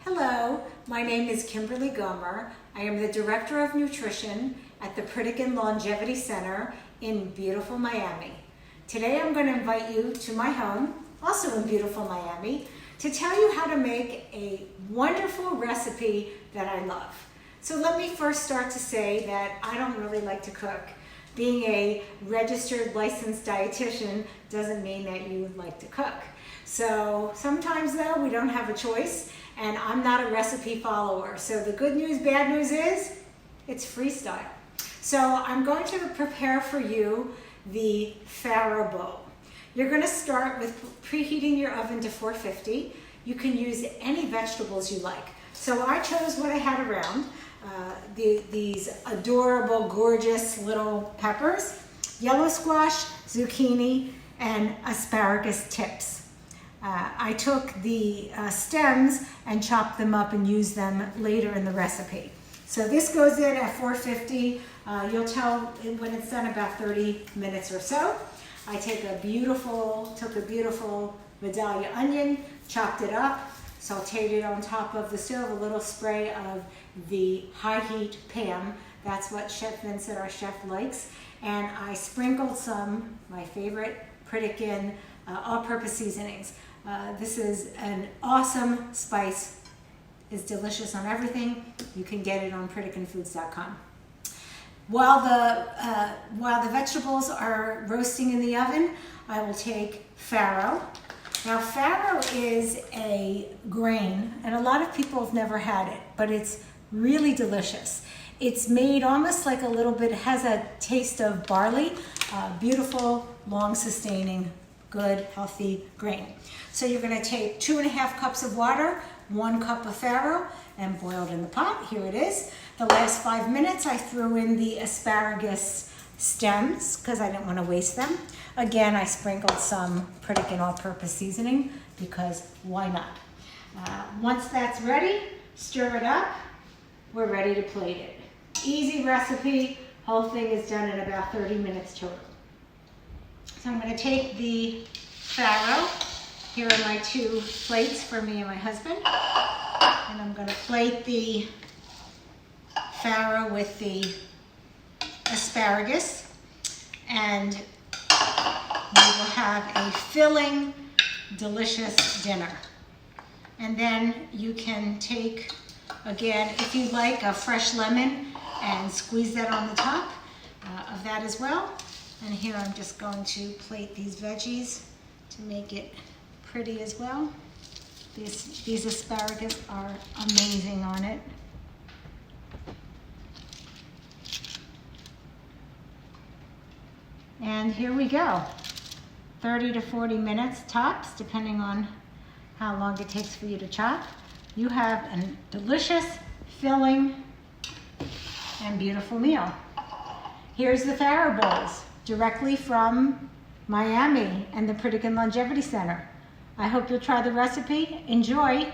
Hello, my name is Kimberly Gomer. I am the Director of Nutrition at the Pritikin Longevity Center in beautiful Miami. Today I'm going to invite you to my home, also in beautiful Miami, to tell you how to make a wonderful recipe that I love. So let me first start to say that I don't really like to cook. Being a registered licensed dietitian doesn't mean that you like to cook. So sometimes though we don't have a choice, and I'm not a recipe follower. So the good news, bad news is it's freestyle. So I'm going to prepare for you the farro bowl. You're going to start with preheating your oven to 450. You can use any vegetables you like. So I chose what I had around. These adorable, gorgeous little peppers, yellow squash, zucchini, and asparagus tips. I took the stems and chopped them up and used them later in the recipe. So this goes in at 450. You'll tell when it's done about 30 minutes or so. I took a beautiful Vidalia onion, chopped it up, sauteed it on top of the stove, a little spray of the high heat Pam. That's what Chef Vincent, our chef, likes. And I sprinkled some, my favorite, Pritikin all-purpose seasonings. This is an awesome spice. It's delicious on everything. You can get it on pritikinfoods.com. While the vegetables are roasting in the oven, I will take farro. Now farro is a grain, and a lot of people have never had it, but it's really delicious. It's made almost like a little bit, it has a taste of barley, beautiful, long-sustaining, good, healthy grain. So you're going to take 2.5 cups of water, 1 cup of farro, and boil it in the pot. Here it is. The last 5 minutes I threw in the asparagus stems because I didn't want to waste them. Again, I sprinkled some Pritikin all-purpose seasoning because why not? Once that's ready, stir it up. We're ready to plate it. Easy recipe. Whole thing is done in about 30 minutes total. So I'm going to take the farro. Here are my 2 plates for me and my husband. And I'm going to plate the farro with the asparagus. And we will have a filling, delicious dinner. And then you can take, again, if you like, a fresh lemon and squeeze that on the top of that as well. And here I'm just going to plate these veggies to make it pretty as well. These asparagus are amazing on it. And here we go. 30 to 40 minutes tops, depending on how long it takes for you to chop. You have a delicious, filling, and beautiful meal. Here's the farro bowls, directly from Miami and the Pritikin Longevity Center. I hope you'll try the recipe. Enjoy.